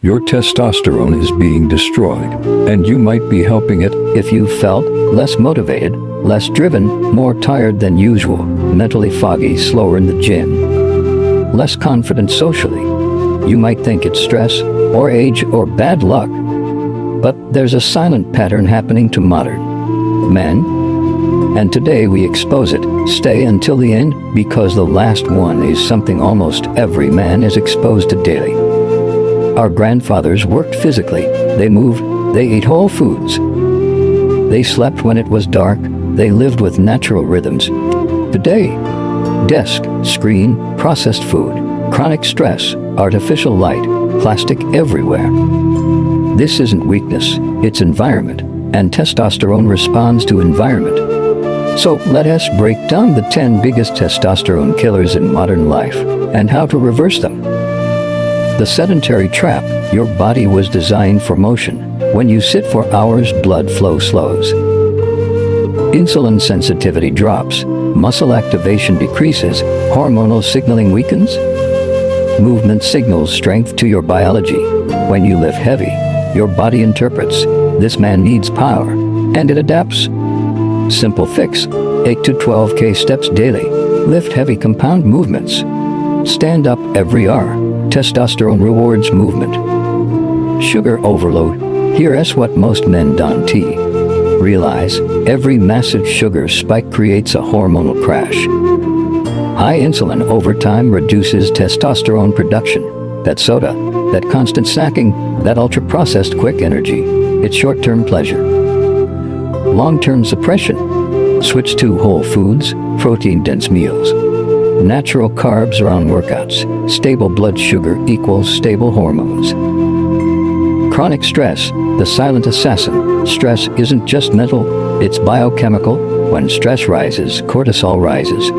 Your testosterone is being destroyed, and you might be helping it. If you felt less motivated, less driven, more tired than usual, mentally foggy, slower in the gym, less confident socially, you might think it's stress, or age, or bad luck. But there's a silent pattern happening to modern men, and today we expose it. Stay until the end, because the last one is something almost every man is exposed to daily. Our grandfathers worked physically, they moved, they ate whole foods. They slept when it was dark, they lived with natural rhythms. Today, desk, screen, processed food, chronic stress, artificial light, plastic everywhere. This isn't weakness, it's environment, and testosterone responds to environment. So let us break down the 10 biggest testosterone killers in modern life, and how to reverse them. The sedentary trap. Your body was designed for motion. When you sit for hours, blood flow slows. Insulin sensitivity drops. Muscle activation decreases. Hormonal signaling weakens. Movement signals strength to your biology. When you lift heavy, your body interprets, this man needs power, and it adapts. Simple fix: 8 to 12K steps daily. Lift heavy compound movements. Stand up every hour. Testosterone rewards movement. Sugar overload. Here's what most men don't realize: every massive sugar spike creates a hormonal crash. High insulin over time reduces testosterone production. That soda, that constant snacking, that ultra-processed quick energy, it's short-term pleasure. Long-term suppression. Switch to whole foods, protein-dense meals. Natural carbs around workouts. Stable blood sugar equals stable hormones. Chronic stress, the silent assassin. Stress isn't just mental, it's biochemical. When stress rises, cortisol rises.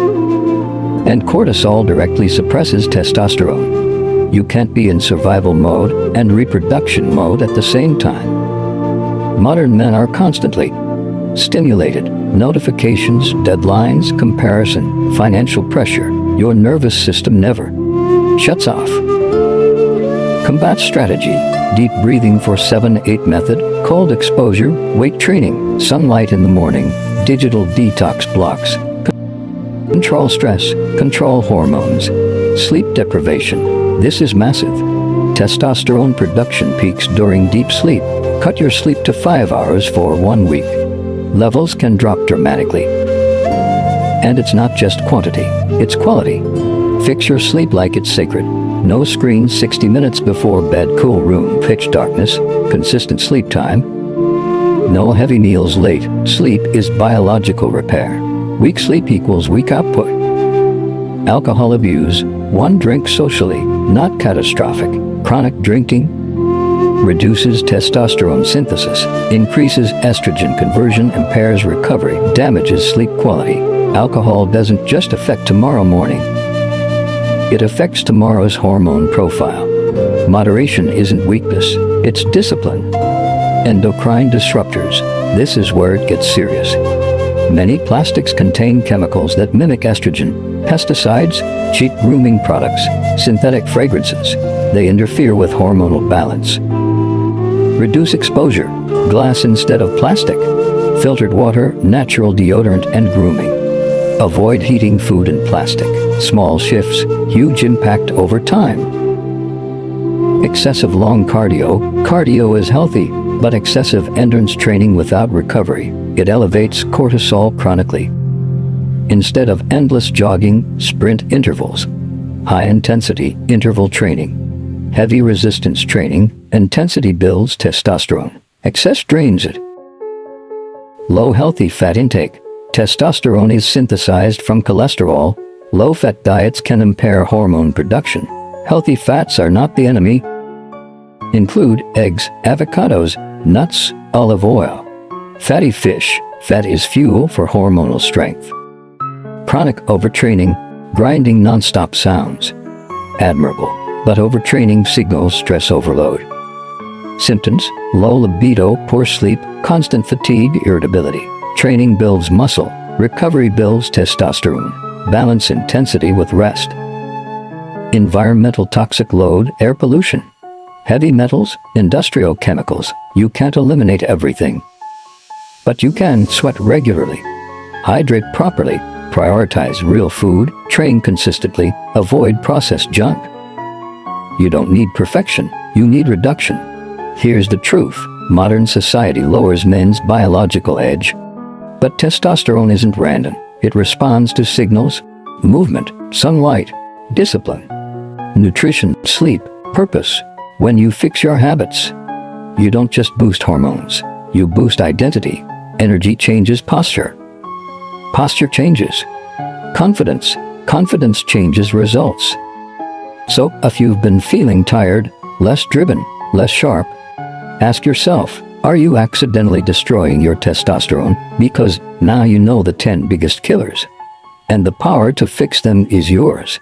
And cortisol directly suppresses testosterone. You can't be in survival mode and reproduction mode at the same time. Modern men are constantly stimulated. Notifications, deadlines, comparison, financial pressure. Your nervous system never shuts off. Combat strategy: deep breathing for 7-8 method, cold exposure, weight training, sunlight in the morning, digital detox blocks. Control stress, control hormones. Sleep deprivation. This is massive. Testosterone production peaks during deep sleep. Cut your sleep to 5 hours for 1 week. Levels can drop dramatically. And it's not just quantity, it's quality. Fix your sleep like it's sacred. No screen 60 minutes before bed, cool room, pitch darkness, consistent sleep time. No heavy meals late. Sleep is biological repair. Weak sleep equals weak output. Alcohol abuse. 1 drink socially, not catastrophic. Chronic drinking reduces testosterone synthesis, increases estrogen conversion, impairs recovery, damages sleep quality. Alcohol doesn't just affect tomorrow morning. It affects tomorrow's hormone profile. Moderation isn't weakness, it's discipline. Endocrine disruptors. This is where it gets serious. Many plastics contain chemicals that mimic estrogen. Pesticides, cheap grooming products, synthetic fragrances. They interfere with hormonal balance. Reduce exposure. Glass instead of plastic. Filtered water, natural deodorant, and grooming. Avoid heating food in plastic. Small shifts, huge impact over time. Excessive long cardio. Cardio is healthy, but excessive endurance training without recovery, it elevates cortisol chronically. Instead of endless jogging, sprint intervals. High-intensity interval training. Heavy resistance training. Intensity builds testosterone. Excess drains it. Low healthy fat intake. Testosterone is synthesized from cholesterol. Low-fat diets can impair hormone production. Healthy fats are not the enemy. Include eggs, avocados, nuts, olive oil. Fatty fish. Fat is fuel for hormonal strength. Chronic overtraining. Grinding non-stop sounds admirable, but overtraining signals stress overload. Symptoms: low libido, poor sleep, constant fatigue, irritability. Training builds muscle. Recovery builds testosterone. Balance intensity with rest. Environmental toxic load, air pollution. Heavy metals, industrial chemicals, you can't eliminate everything. But you can sweat regularly, hydrate properly, prioritize real food, train consistently, avoid processed junk. You don't need perfection, you need reduction. Here's the truth. Modern society lowers men's biological edge. But testosterone isn't random. It responds to signals, movement, sunlight, discipline, nutrition, sleep, purpose. When you fix your habits, you don't just boost hormones, you boost identity. Energy changes posture. Posture changes confidence. Confidence changes results. So, if you've been feeling tired, less driven, less sharp, ask yourself, are you accidentally destroying your testosterone? Because now you know the 10 biggest killers. And the power to fix them is yours.